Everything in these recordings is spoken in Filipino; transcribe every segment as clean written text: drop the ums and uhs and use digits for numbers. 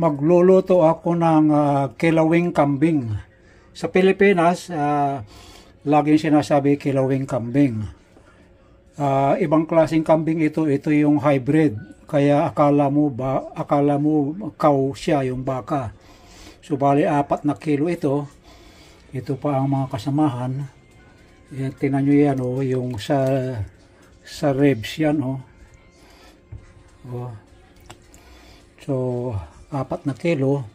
Magluluto ako ng kilawing kambing. Sa Pilipinas, laging sinasabi kilawing kambing. Ibang klaseng kambing ito yung hybrid. Kaya akala mo cow siya, yung baka. So bali 4 na kilo ito. Ito pa ang mga kasamahan. Yan, tingnan nyo yan, oh, yung sa ribs yan, oh. Oh. So 4 na kilo,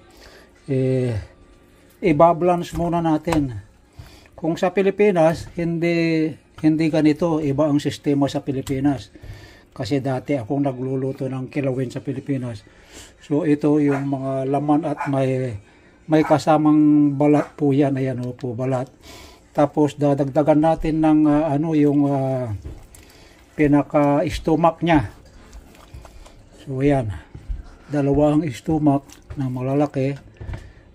i-balance muna natin. Kung sa Pilipinas, hindi ganito, iba ang sistema sa Pilipinas. Kasi dati akong nagluluto ng kilawin sa Pilipinas. So ito yung mga laman at may kasamang balat po yan, ayan po, balat. Tapos dadagdagan natin ng yung pinaka-stomach niya. So ayan. 2 stomach na malalaki,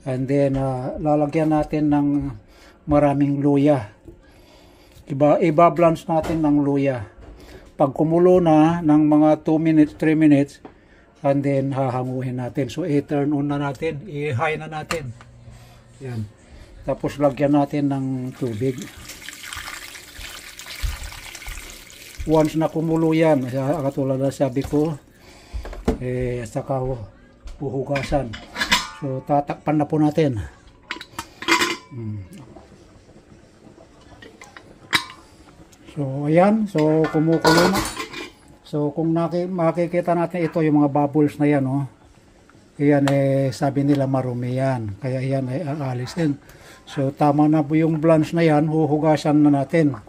and then lalagyan natin ng maraming luya. Iba-balance natin ng luya. Pag kumulo na ng mga 2 minutes, 3 minutes, and then hahanguhin natin. So i-turn on na natin, i-high na natin. Yan. Tapos lagyan natin ng tubig. Once na kumulo yan, katulad na sabi ko, saka huhugasan. So tatakpan na po natin. So ayan, so kumukulo na. So kung makikita natin ito, yung mga bubbles na yan, oh. Ayan, sabi nila marumi yan. Kaya yan ay aalisin. So tama na po yung blanch na yan, huhugasan na natin.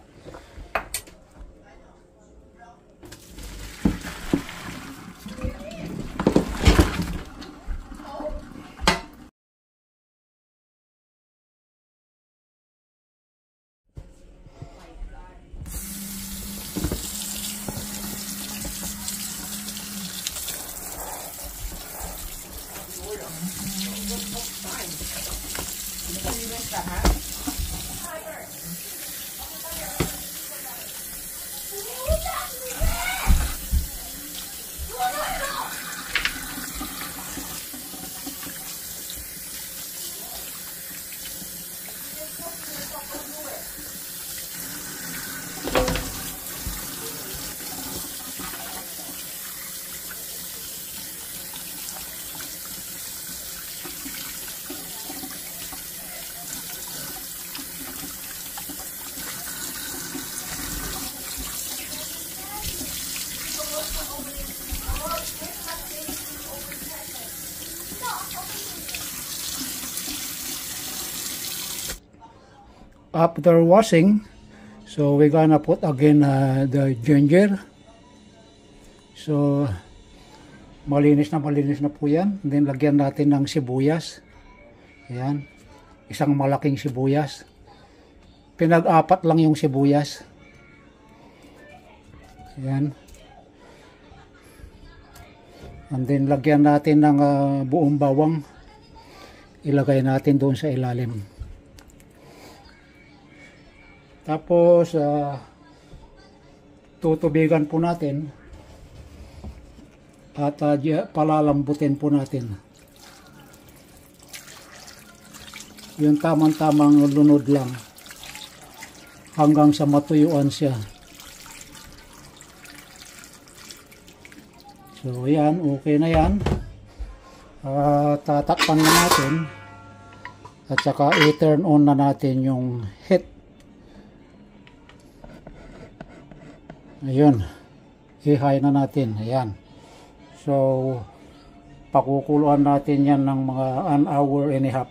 After washing, so we're gonna put again the ginger. So malinis na po yan. And then lagyan natin ng sibuyas. Ayan, isang malaking sibuyas. Pinag-4 lang yung sibuyas. Ayan. And then lagyan natin ng buong bawang. Ilagay natin doon sa ilalim. Tapos tutubigan po natin at palalambutin po natin. Yung tamang-tamang lunod lang hanggang sa matuyuan siya. So yan, okay na yan. Tatakpan na natin at saka i-turn on na natin yung heat. Ayun, i-high na natin. Ayan. So pakukuluan natin yan ng mga 1.5 hours.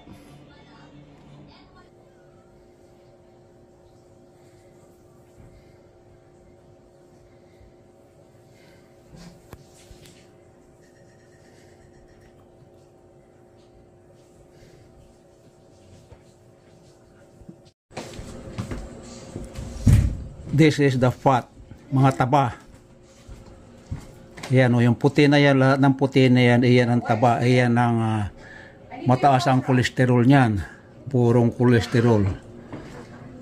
This is the fat, mga taba. Ayan, o, yung puti na yan, lahat ng puti na yan, iyan ang taba, iyan ang mataas ang kolesterol niyan, purong kolesterol.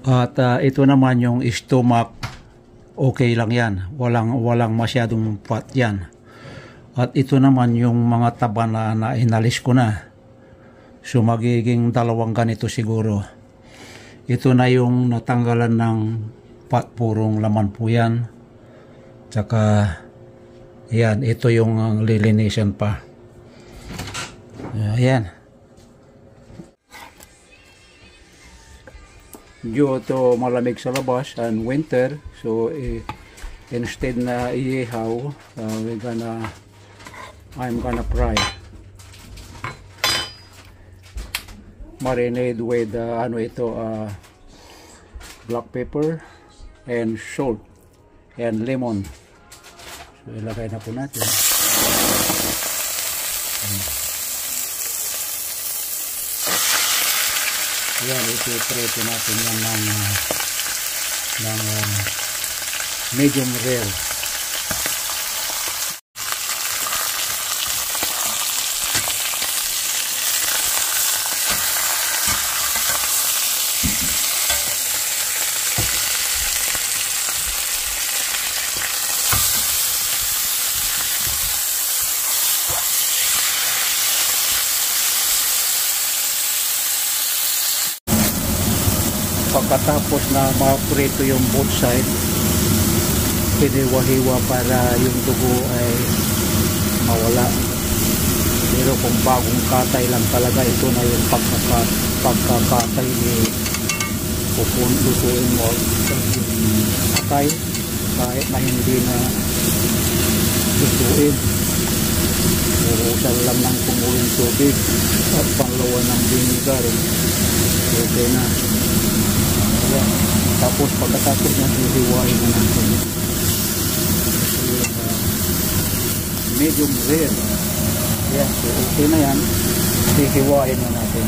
At ito naman yung stomach, okay lang yan, walang masyadong fat yan. At ito naman yung mga taba na inalis ko na. So magiging dalawang ganito siguro. Ito na yung natanggalan ng purong laman po yan. Tsaka yan, ito yung lilinisan pa. Ayan. Due to malamig sa labas and winter, so instead na iihaw, I'm gonna fry. Marinade with black pepper and salt and lemon. So ilagay na po natin. Yan, iti-prito natin yan ng medium rare. Pagkatapos na maprito yung both side, hiniwa-hiwa para yung dugo ay mawala. Pero kung bagong katay lang talaga, ito na yung pagkakatay ni lutuin mo katay kahit na hindi na lutuin. Urusan lang ng kumulong tubig at panglawan ng vinegar, okay na. Tapos pagkatapos na hihiwain na natin medium rare. Yan, so okay na yan, hihiwain na natin.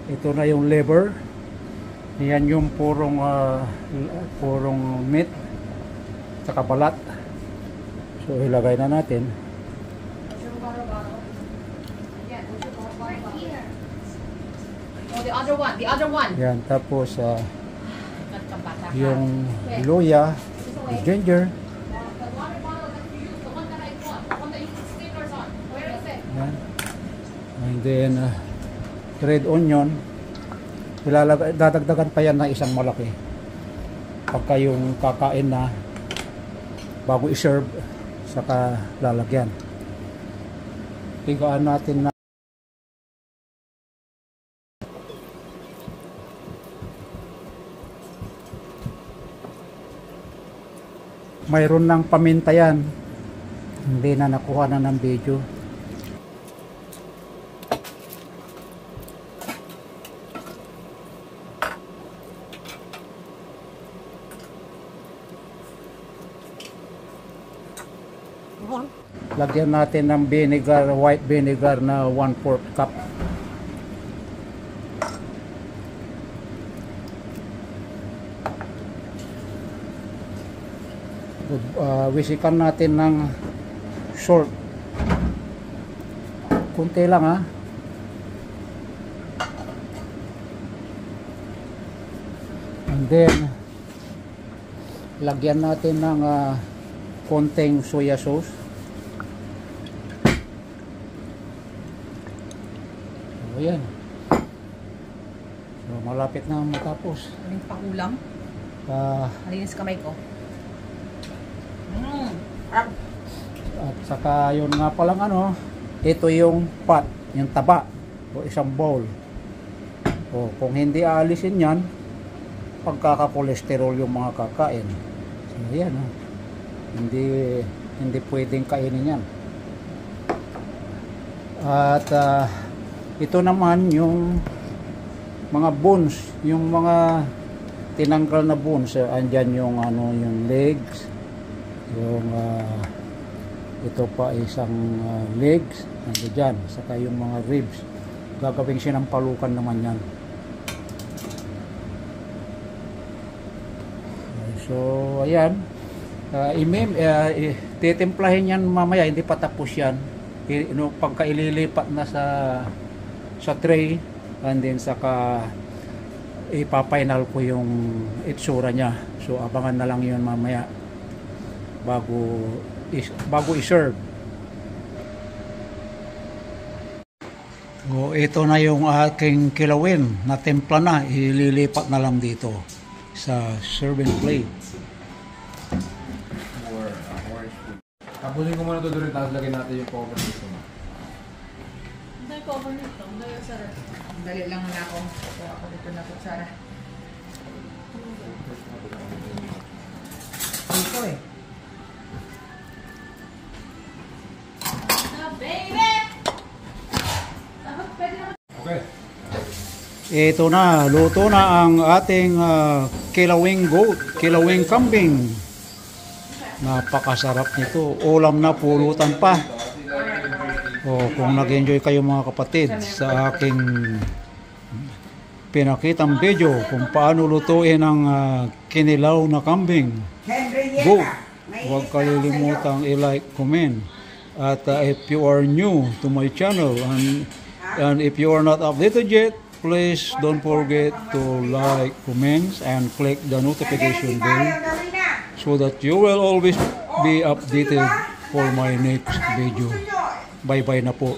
Ito na yung liver. Yan yung purong meat saka balat. So ilagay na natin. The other one. Yan, tapos yung luya, ginger. Yan. And then red onion. Dadagdagan pa yan na isang malaki pagka yung kakain na bago i-serve, saka lalagyan. Tigaan natin na mayroon ng paminta yan, hindi na nakuha na ng video. Lagyan natin ng vinegar, white vinegar na 1/4 cup. Wisikan natin ng salt. Kunti lang ha. And then lagyan natin ng konting soya sauce. So, ayan. So, malapit na matapos. Aling pakulam. Malinis kamay ko. At saka yun nga palang ito yung pot, yung taba o isang bowl. O kung hindi aalisin yan, pagkaka-cholesterol yung mga kakain. So yan, hindi pwedeng kainin yan. At ito naman yung mga bones, yung mga tinanggal na bones. Andyan yung yung legs, yung ito pa isang legs, nandiyan dyan, saka yung mga ribs. Gagawing sinampalukan naman yan. So ayan, titimplahin yan mamaya, hindi pa tapos yan. Pagka ililipat na sa tray, and then saka ipapainal ko yung itsura niya. So abangan na lang yun mamaya bago i-serve. So ito na yung aking kilawin na timpla na, ililipat na lang dito sa serving plate. Tapusin ko muna ito doon, tapos lagyan natin yung cover dito. Hindi cover nito. Hindi sarap. Dali lang na ako. Kuha ako dito na kutsara. Dito eh. Baby! Okay. Ito na, luto na ang ating kilawing goat, kilawing kambing. Napakasarap nito. Ulam na, pulutan pa. Kung nag-enjoy kayo mga kapatid sa aking pinakitang video kung paano lutuin ang kinilaw na kambing, goat, huwag kalilimutang i-like, comment. At if you are new to my channel and if you are not updated yet, please don't forget to like, comments, and click the notification bell so that you will always be updated for my next video. Bye-bye na po.